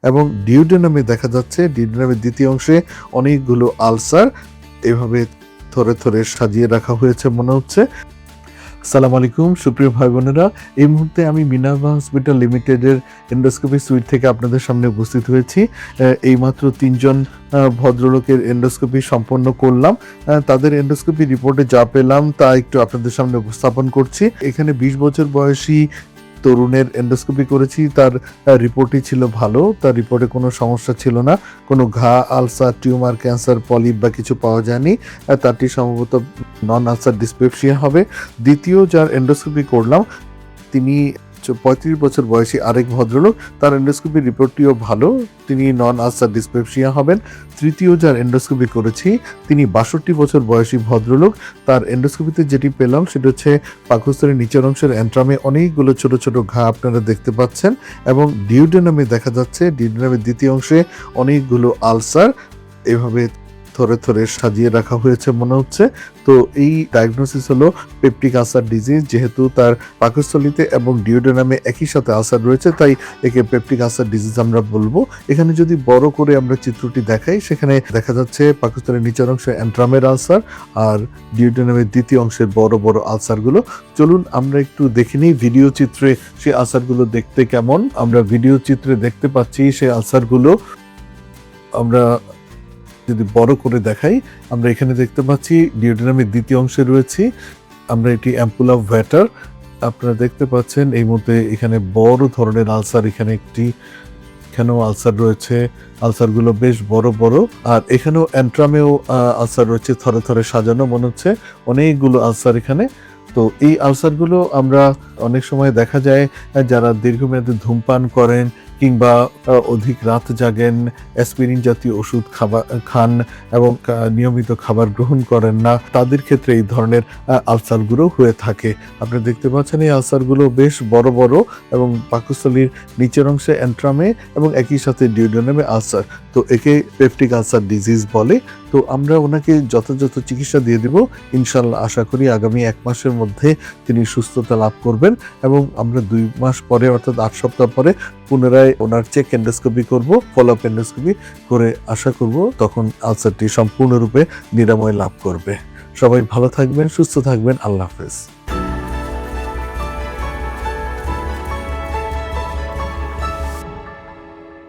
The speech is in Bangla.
এবং ডিউডেনামে দেখা যাচ্ছে ডিউডেনামের দ্বিতীয় অংশে অনেকগুলো আলসার এভাবে থরে থরে সাজিয়ে রাখা হয়েছে মনে হচ্ছে। আসসালামু আলাইকুম সুপ্রিয় ভাই বোনেরা, এই মুহূর্তে আমি মিনার্ভা হসপিটাল লিমিটেডের এন্ডোস্কোপি সুইট থেকে আপনাদের সামনে উপস্থিত হয়েছি। এইমাত্র 3জন ভদ্রলোকের এন্ডোস্কোপি সম্পন্ন করলাম। তাদের এন্ডোস্কোপি রিপোর্টে যা পেলাম তা একটু আপনাদের সামনে উপস্থাপন করছি। এখানে 20 বছর বয়সী তরুণের এন্ডোস্কোপি করেছি। তার রিপোর্টই ছিল ভালো, তার রিপোর্টে কোনো সমস্যা ছিল না, কোনো ঘা, আলসার, টিউমার, ক্যান্সার, পলিপ বা কিছু পাওয়া যায়নি। তারটি সম্ভবত নন আলসার ডিসপেপসিয়া হবে। দ্বিতীয় যার এন্ডোস্কোপি করলাম তিনি 35 বছর বয়সী আরেক ভদ্রলোক, তার এন্ডোস্কোপি রিপোর্টটিও ভালো, তিনি নন আলসার ডিসপেপসিয়া হবেন। তৃতীয় যার এন্ডোস্কোপি করেছি তিনি 62 বছর বয়সী ভদ্রলোক, তার এন্ডোস্কোপিতে যেটি পেলাম সেটা হচ্ছে পাকস্থলীর নিচের অংশের অ্যান্ট্রামে অনেকগুলো ছোট ছোট ঘা আপনারা দেখতে পাচ্ছেন এবং ডিউডেনামে দেখা যাচ্ছে ডিউডেনামের দ্বিতীয় অংশে অনেকগুলো আলসার এভাবে থরে থরে সাজিয়ে রাখা হয়েছে মনে হচ্ছে। তো এই ডায়াগনোসিস হলো পেপটিক আলসার ডিজিজ। যেহেতু তার পাকস্থলীতে এবং ডিওডেনামে একই সাথে আলসার রয়েছে তাই একে পেপটিক আলসার ডিজিজ আমরা বলবো। এখানে যদি বড় করে আমরা চিত্রটি দেখাই সেখানে দেখা যাচ্ছে পাকস্থলীর নিচের অংশে অ্যান্ট্রামের আলসার আর ডিওডেনামের দ্বিতীয় অংশের বড় বড় আলসারগুলো। চলুন আমরা একটু দেখে নিই ভিডিও চিত্রে সেই আলসারগুলো দেখতে কেমন। আমরা ভিডিও চিত্রে দেখতে পাচ্ছি সেই আলসারগুলো। আমরা যদি বড় করে দেখাই আমরা এখানে দেখতে পাচ্ছি ডিওডেনামের দ্বিতীয় অংশে রয়েছি আমরা, এটি অ্যাম্পুলা অফ ভ্যাটার আপনারা দেখতে পাচ্ছেন। এই মধ্যে এখানে বড় ধরনের আলসার, এখানেও আলসার রয়েছে, আলসারগুলো বেশ বড় বড়। আর এখানেও অ্যান্ট্রামেও আলসার রয়েছে, থরে থরে সাজানো মনে হচ্ছে অনেকগুলো আলসার এখানে। তো এই আলসারগুলো আমরা অনেক সময় দেখা যায় যারা দীর্ঘমেয়াদী ধূমপান করেন কিংবা অধিক রাত জাগেন, অ্যাসপিরিন জাতীয় ওষুধ খান এবং নিয়মিত খাবার গ্রহণ করেন না, তাদের ক্ষেত্রে এই ধরনের আলসারগুলো হয়ে থাকে। আপনি দেখতে পাচ্ছেন এই আলসারগুলো বেশ বড় বড় এবং পাকস্থলীর নিচের অংশে অ্যান্ট্রামে এবং একই সাথে ডিওডেনামে আলসার। তো একে পেপটিক আলসার ডিজিজ বলে। তো আমরা ওনাকে যথাযথ চিকিৎসা দিয়ে দেব ইনশাল্লাহ। আশা করি আগামী 1 মাসের মধ্যে তিনি সুস্থতা লাভ করবেন এবং আমরা 2 মাস পরে অর্থাৎ 8 সপ্তাহ পরে পুনরায় ওনার চেক এন্ডোস্কোপি করব, ফলো আপ এন্ডোস্কোপি করে আশা করব তখন আলসারটি সম্পূর্ণরূপে নিরাময় লাভ করবে। সবাই ভালো থাকবেন, সুস্থ থাকবেন। আল্লাহ হাফেজ।